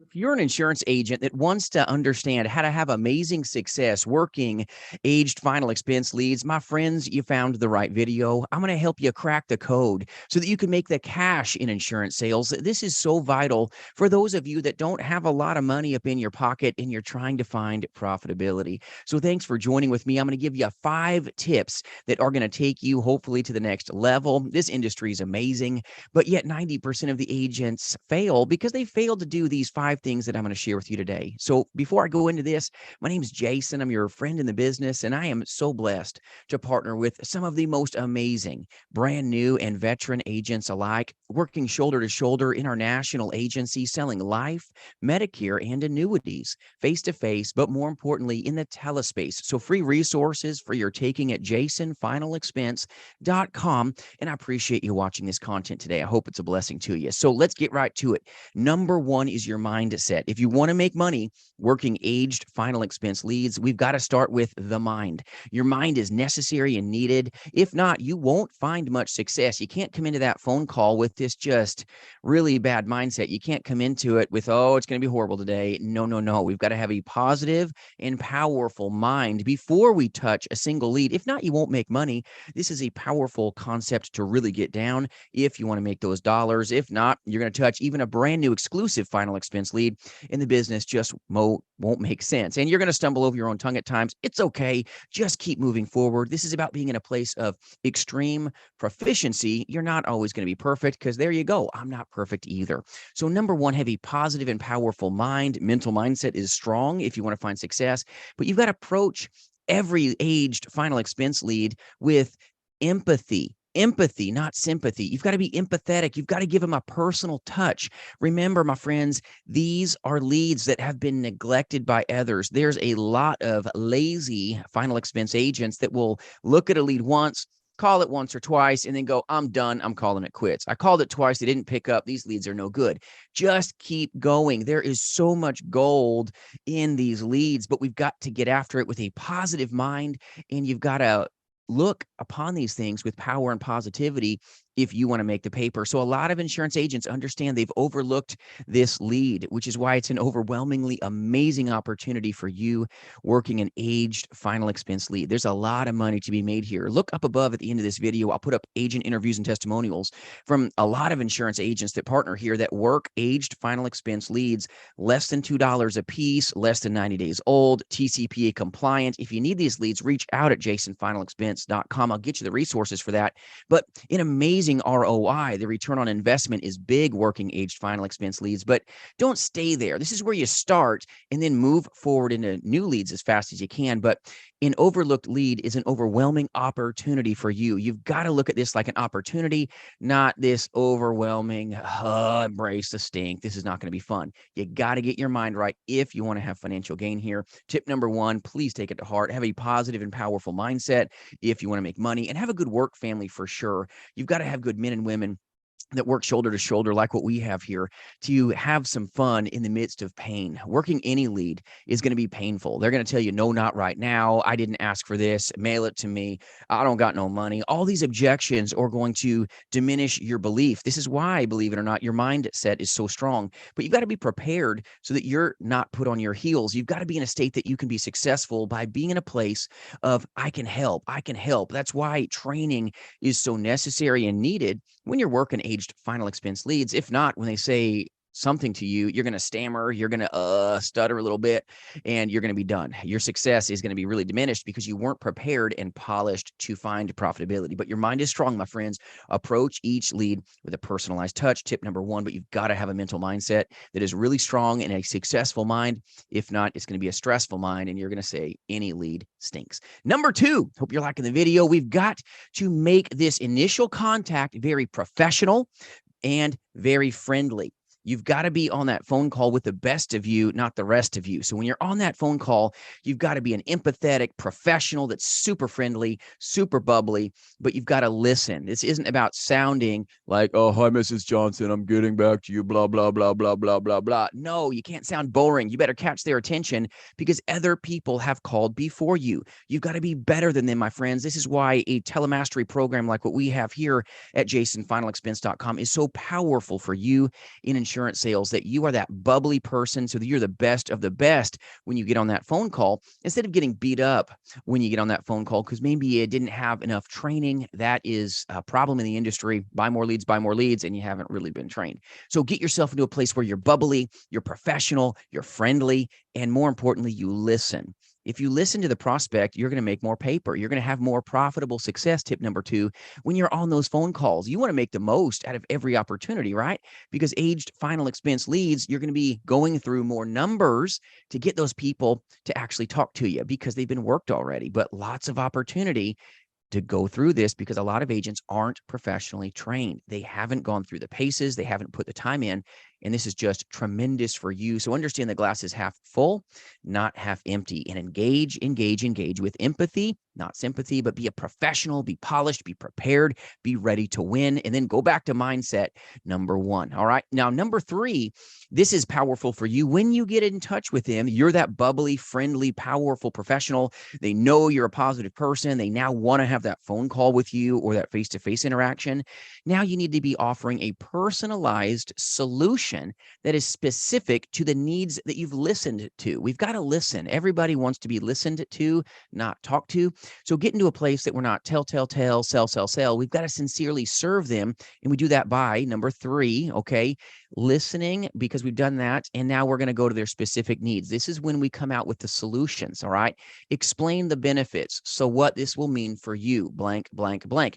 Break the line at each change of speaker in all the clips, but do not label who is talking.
If you're an insurance agent that wants to understand how to have amazing success working aged final expense leads, my friends, you found the right video. I'm going to help you crack the code so that you can make the cash in insurance sales. This is so vital for those of you that don't have a lot of money up in your pocket and you're trying to find profitability. So thanks for joining with me. I'm going to give you 5 tips that are going to take you hopefully to the next level. This industry is amazing, but yet 90% of the agents fail because they failed to do these 5 things that I'm going to share with you today. So before I go into this, my name is Jason. I'm your friend in the business, and I am so blessed to partner with some of the most amazing brand new and veteran agents alike, working shoulder to shoulder in our national agency, selling life, Medicare, and annuities face to face, but more importantly, in the telespace. So free resources for your taking at jasonfinalexpense.com. And I appreciate you watching this content today. I hope it's a blessing to you. So let's get right to it. Number one is your mindset. If you want to make money working aged final expense leads, we've got to start with the mind. Your mind is necessary and needed. If not, you won't find much success. You can't come into that phone call with this just really bad mindset. You can't come into it with, oh, it's going to be horrible today. No, no, no. We've got to have a positive and powerful mind before we touch a single lead. If not, you won't make money. This is a powerful concept to really get down if you want to make those dollars. If not, you're going to touch even a brand new exclusive final expense lead, and the business just won't make sense. And you're going to stumble over your own tongue at times. It's okay. Just keep moving forward. This is about being in a place of extreme proficiency. You're not always going to be perfect because there you go. I'm not perfect either. So number one, have a positive and powerful mind. Mental mindset is strong if you want to find success, but you've got to approach every aged final expense lead with empathy. Empathy, not sympathy. You've got to be empathetic. You've got to give them a personal touch. Remember, my friends, these are leads that have been neglected by others. There's a lot of lazy final expense agents that will look at a lead once, call it once or twice, and then go, I'm done. I'm calling it quits. I called it twice. They didn't pick up. These leads are no good. Just keep going. There is so much gold in these leads, but we've got to get after it with a positive mind, and you've got to look upon these things with power and positivity if you want to make the paper. So a lot of insurance agents understand they've overlooked this lead, which is why it's an overwhelmingly amazing opportunity for you working an aged final expense lead. There's a lot of money to be made here. Look up above at the end of this video. I'll put up agent interviews and testimonials from a lot of insurance agents that partner here that work aged final expense leads less than $2 a piece, less than 90 days old, TCPA compliant. If you need these leads, reach out at jasonfinalexpense.com. I'll get you the resources for that. But an amazing ROI, the return on investment is big working aged final expense leads, but don't stay there. This is where you start and then move forward into new leads as fast as you can. But an overlooked lead is an overwhelming opportunity for you. You've got to look at this like an opportunity, not this overwhelming, embrace the stink. This is not going to be fun. You got to get your mind right if you want to have financial gain here. Tip number one, please take it to heart. Have a positive and powerful mindset if you want to make money, and have a good work family for sure. You've got to have good men and women that work shoulder to shoulder like what we have here to have some fun in the midst of pain. Working any lead is going to be painful. They're going to tell you, no, not right now. I didn't ask for this. Mail it to me. I don't got no money. All these objections are going to diminish your belief. This is why, believe it or not, your mindset is so strong. But you've got to be prepared so that you're not put on your heels. You've got to be in a state that you can be successful by being in a place of, I can help. I can help. That's why training is so necessary and needed when you're working aged final expense leads. If not, when they say something to you, you're going to stammer, you're going to stutter a little bit, and you're going to be done. Your success is going to be really diminished because you weren't prepared and polished to find profitability. But your mind is strong, my friends. Approach each lead with a personalized touch. Tip number one, but you've got to have a mental mindset that is really strong and a successful mind. If not, it's going to be a stressful mind, and you're going to say any lead stinks. Number two, hope you're liking the video. We've got to make this initial contact very professional and very friendly. You've got to be on that phone call with the best of you, not the rest of you. So when you're on that phone call, you've got to be an empathetic professional that's super friendly, super bubbly, but you've got to listen. This isn't about sounding like, oh, hi, Mrs. Johnson, I'm getting back to you, blah, blah, blah, blah, blah, blah, blah. No, you can't sound boring. You better catch their attention because other people have called before you. You've got to be better than them, my friends. This is why a telemastery program like what we have here at jasonfinalexpense.com is so powerful for you in insurance insurance sales, that you are that bubbly person so that you're the best of the best when you get on that phone call, instead of getting beat up when you get on that phone call because maybe you didn't have enough training. That is a problem in the industry. Buy more leads, and you haven't really been trained. So get yourself into a place where you're bubbly, you're professional, you're friendly, and more importantly, you listen. If you listen to the prospect, you're going to make more paper. You're going to have more profitable success. Tip number 2, when you're on those phone calls, you want to make the most out of every opportunity, right? Because aged final expense leads, you're going to be going through more numbers to get those people to actually talk to you because they've been worked already, but lots of opportunity to go through this because a lot of agents aren't professionally trained. They haven't gone through the paces. They haven't put the time in. And this is just tremendous for you. So understand the glass is half full, not half empty, and engage with empathy, not sympathy, but be a professional, be polished, be prepared, be ready to win. And then go back to mindset number 1. All right. Now, number 3, this is powerful for you. When you get in touch with them, you're that bubbly, friendly, powerful professional. They know you're a positive person. They now want to have that phone call with you or that face-to-face interaction. Now you need to be offering a personalized solution that is specific to the needs that you've listened to. We've got to listen. Everybody wants to be listened to, not talked to. So get into a place that we're not tell, sell. We've got to sincerely serve them. And we do that by number 3, okay, listening, because we've done that. And now we're going to go to their specific needs. This is when we come out with the solutions, all right? Explain the benefits. So what this will mean for you, blank,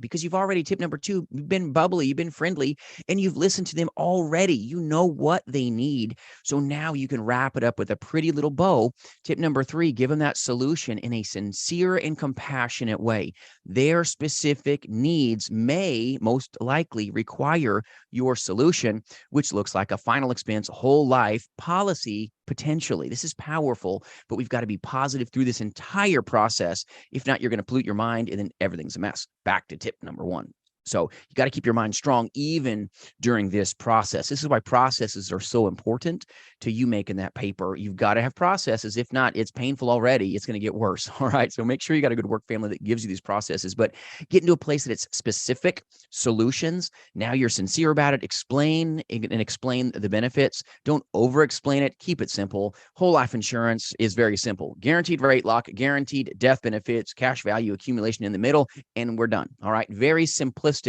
because you've already, tip number 2, you've been bubbly, you've been friendly, and you've listened to them already. You know what they need. So now you can wrap it up with a pretty little bow. Tip number 3, give them that solution in a sincere and compassionate way. Their specific needs may most likely require your solution, which looks like a final expense, whole life policy potentially. This is powerful, but we've got to be positive through this entire process. If not, you're going to pollute your mind and then everything's a mess. Back to tip number 1. So you got to keep your mind strong even during this process. This is why processes are so important to you making that paper. You've got to have processes. If not, it's painful already. It's going to get worse. All right. So make sure you got a good work family that gives you these processes, but get into a place that it's specific solutions. Now you're sincere about it. Explain the benefits. Don't over explain it. Keep it simple. Whole life insurance is very simple. Guaranteed rate lock, guaranteed death benefits, cash value accumulation in the middle, and we're done. All right. Very simplistic.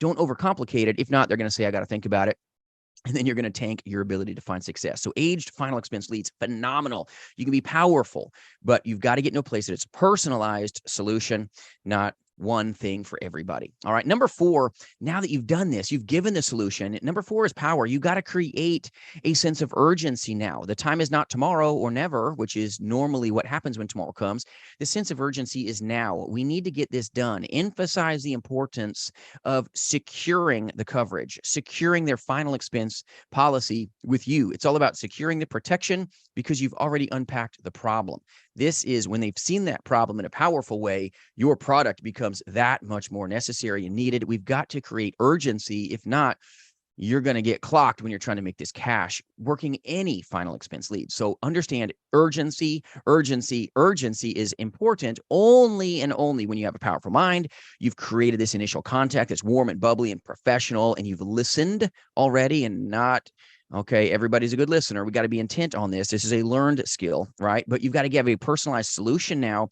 Don't overcomplicate it. If not, they're going to say, I got to think about it. And then you're going to tank your ability to find success. So aged final expense leads, phenomenal. You can be powerful, but you've got to get into a place that it's personalized solution, not one thing for everybody. All right. Number 4, now that you've done this, you've given the solution. Number 4 is power. You got to create a sense of urgency now. The time is not tomorrow or never, which is normally what happens when tomorrow comes. The sense of urgency is now. We need to get this done. Emphasize the importance of securing the coverage, securing their final expense policy with you. It's all about securing the protection because you've already unpacked the problem. This is when they've seen that problem in a powerful way, your product becomes that much more necessary and needed. We've got to create urgency. If not, you're going to get clocked when you're trying to make this cash working any final expense lead. So understand urgency is important only and only when you have a powerful mind. You've created this initial contact that's warm and bubbly and professional, and you've listened already and not, okay, everybody's a good listener. We got to be intent on this. This is a learned skill, right? But you've got to give a personalized solution now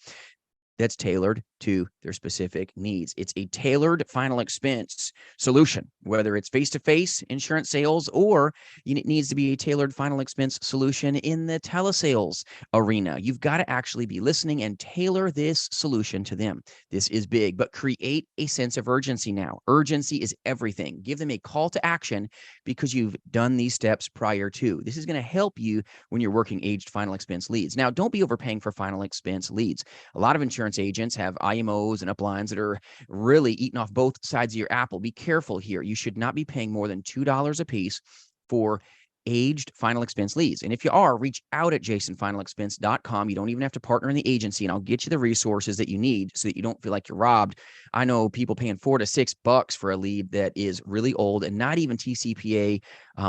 that's tailored to their specific needs. It's a tailored final expense solution, whether it's face-to-face insurance sales or it needs to be a tailored final expense solution in the telesales arena. You've got to actually be listening and tailor this solution to them. This is big, but create a sense of urgency now. Urgency is everything. Give them a call to action because you've done these steps prior to. This is going to help you when you're working aged final expense leads. Now, don't be overpaying for final expense leads. A lot of insurance agents have IMOs and uplines that are really eating off both sides of your apple. Be careful here. You should not be paying more than $2 a piece for aged final expense leads. And if you are, reach out at jasonfinalexpense.com. You don't even have to partner in the agency, and I'll get you the resources that you need so that you don't feel like you're robbed. I know people paying $4 to $6 for a lead that is really old and not even TCPA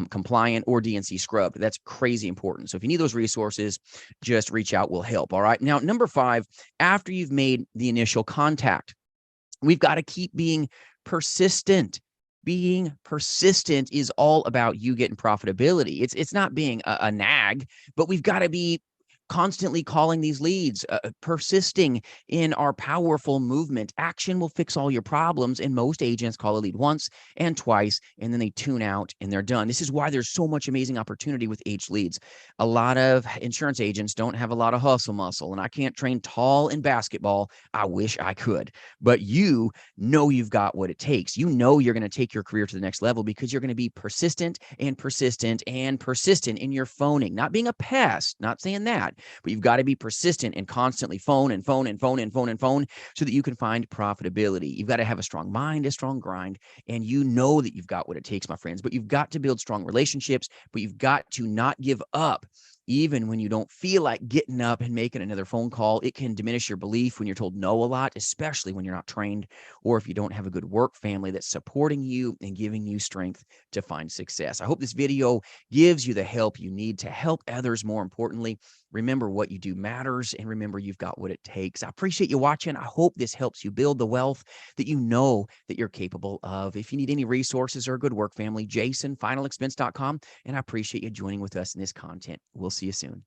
compliant or DNC scrubbed. That's crazy important. So if you need those resources, just reach out. We'll help. All right. Now, number 5, after you've made the initial contact, we've got to keep being persistent. being persistent is all about you getting profitability. It's not being a nag, but we've got to be constantly calling these leads, persisting in our powerful movement. Action will fix all your problems. And most agents call a lead once and twice, and then they tune out and they're done. This is why there's so much amazing opportunity with aged leads. A lot of insurance agents don't have a lot of hustle muscle, and I can't train tall in basketball. I wish I could, but you know you've got what it takes. You know you're going to take your career to the next level because you're going to be persistent and persistent and persistent in your phoning, not being a pest, not saying that, but you've got to be persistent and constantly phone and phone and phone and phone and phone so that you can find profitability. You've got to have a strong mind, a strong grind, and you know that you've got what it takes, my friends, but you've got to build strong relationships, but you've got to not give up. Even when you don't feel like getting up and making another phone call, it can diminish your belief when you're told no a lot, especially when you're not trained or if you don't have a good work family that's supporting you and giving you strength to find success. I hope this video gives you the help you need to help others. More importantly, remember what you do matters, and remember you've got what it takes. I appreciate you watching. I hope this helps you build the wealth that you know that you're capable of. If you need any resources or a good work family, jasonfinalexpense.com. And I appreciate you joining with us in this content. We'll see you soon.